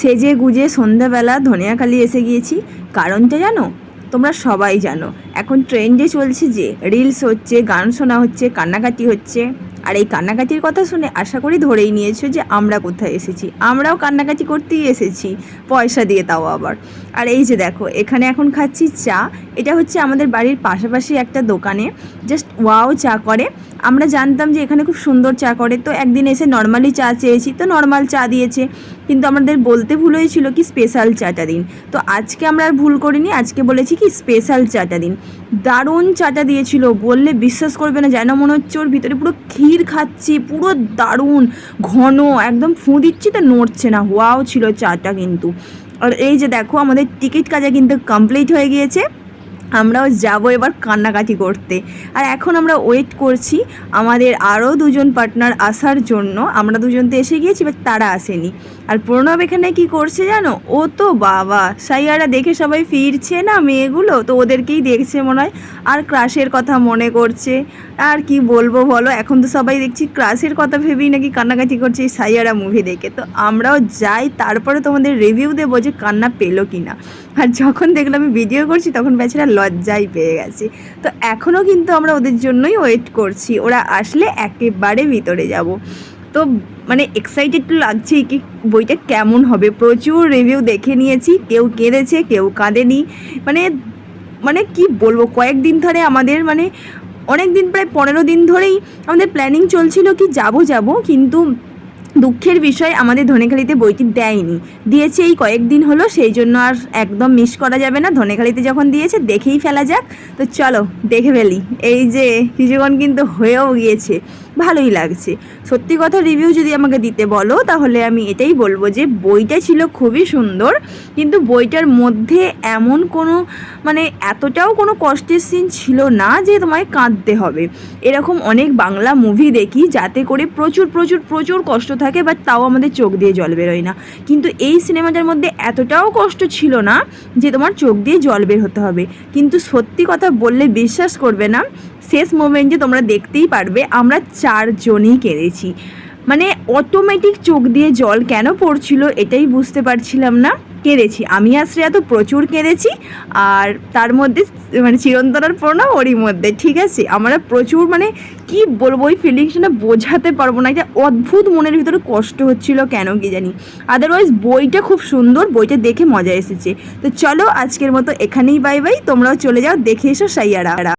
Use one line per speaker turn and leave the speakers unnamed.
সেজে গুজে সন্ধ্যাবেলা ধনিয়াখালি এসে গিয়েছি। কারণটা জানো? তোমরা সবাই জানো, এখন ট্রেন্ডে চলছে যে রিলস হচ্ছে, গান শোনা হচ্ছে, কান্নাকাটি হচ্ছে। আর এই কান্নাকাটির কথা শুনে আশা করি ধরেই নিয়েছো যে আমরা কোথায় এসেছি। আমরাও কান্নাকাটি করতেই এসেছি, পয়সা দিয়ে, তাও আবার। আর এই যে দেখো, এখানে এখন খাচ্ছি চা। এটা হচ্ছে আমাদের বাড়ির পাশাপাশি একটা দোকানে, জাস্ট ওয়াও চা করে। আমরা জানতাম যে এখানে খুব সুন্দর চা করে, তো একদিন এসে নর্মালি চা চেয়েছি, তো নর্মাল চা দিয়েছে। কিন্তু আমাদের বলতে ভুল হয়েছিল কি স্পেশাল চাটা দিন। তো আজকে আমরা আর ভুল করিনি, আজকে বলেছি কি স্পেশাল চাটা দিন। দারুণ চাটা দিয়েছিল, বললে বিশ্বাস করবে না, যেন মনে হচ্ছে ওর ভিতরে পুরো ক্ষীর খাচ্ছি, পুরো দারুণ ঘন, একদম ফুঁ দিচ্ছি তো নড়ছে না। ওয়াও ছিল চাটা কিন্তু। আর এই যে দেখো, আমাদের টিকিট কাটা কিন্তু কমপ্লিট হয়ে গিয়েছে। আমরাও যাবো এবার কান্নাকাটি করতে। আর এখন আমরা ওয়েট করছি আমাদের আরও দুজন পার্টনার আসার জন্য। আমরা দুজন তো এসে গিয়েছি, বাট তারা আসেনি। আর প্রণব এখানে কি করছে জানো? ও তো বাবা, সাইয়ারা দেখে সবাই ফিরছে না মেয়েগুলো, তো ওদেরকেই দেখছে মনে হয়, আর ক্রাশের কথা মনে করছে। আর কি বলবো বলো, এখন তো সবাই দেখছি ক্রাশের কথা ভেবেই নাকি কান্নাকাটি করছে এই সাইয়ারা মুভি দেখে। তো আমরাও যাই, তারপরে তোমাদের রিভিউ দেবো যে কান্না পেলো কি না। আর যখন দেখলাম আমি ভিডিও করছি, তখন বেচারা লজ্জাই পেয়ে গেছে। তো এখনও কিন্তু আমরা ওদের জন্যই ওয়েট করছি, ওরা আসলে একেবারে ভিতরে যাব। তো মানে এক্সাইটেড তো লাগছেই কি বইটা কেমন হবে। প্রচুর রিভিউ দেখে নিয়েছি, কেউ কেঁদেছে, কেউ কাঁদেনি। মানে মানে কি বলবো, কয়েকদিন ধরে আমাদের অনেক দিন, প্রায় 15 দিন ধরেই আমাদের প্ল্যানিং চলছিল কি যাব, কিন্তু দুঃখের বিষয় আমাদের ধনেখালিতে বইটি দেয়নি। দিয়েছে এই কয়েকদিন হলো, সেই জন্য আর একদম মিস করা যাবে না। ধনেখালিতে যখন দিয়েছে দেখেই ফেলা যাক। তো চলো দেখে ফেলি। এই যে কিছুক্ষণ কিন্তু হয়েও গিয়েছে, ভালোই লাগছে। সত্যি কথা রিভিউ যদি আমাকে দিতে বলো, তাহলে আমি এটাই বলবো যে বইটা ছিল খুবই সুন্দর, কিন্তু বইটার মধ্যে এমন কোনো এতটাও কোনো কষ্টের সিন ছিল না যে তোমায় কাঁদতে হবে। এরকম অনেক বাংলা মুভি দেখি যাতে করে প্রচুর প্রচুর প্রচুর কষ্ট থাকে, বাট তাও আমাদের চোখ দিয়ে জল বেরোয় না। কিন্তু এই সিনেমাটার মধ্যে এতটাও কষ্ট ছিল না যে তোমার চোখ দিয়ে জল বের হতে হবে। কিন্তু সত্যি কথা বললে বিশ্বাস করবে না, শেষ মোমেন্টে তোমরা দেখতেই পারবে আমরা 4 জনই কেঁদেছি। অটোমেটিক চোখ দিয়ে জল কেন পড়ছিল এটাই বুঝতে পারছিলাম না, কেঁদেছি। আমি আর শ্রেয়া তো প্রচুর কেঁদেছি, আর তার মধ্যে চিরন্তনার প্রণাম ওরই মধ্যে, ঠিক আছে। আমরা প্রচুর কি বলবো, ওই ফিলিংসটা বোঝাতে পারবো না। এটা অদ্ভুত মনের ভিতরে কষ্ট হচ্ছিল, কেন কি জানি। আদারওয়াইজ বইটা খুব সুন্দর, বইটা দেখে মজা এসেছে। তো চলো আজকের মতো এখানেই বাই বাই, তোমরাও চলে যাও দেখে এসো সাইয়ারা।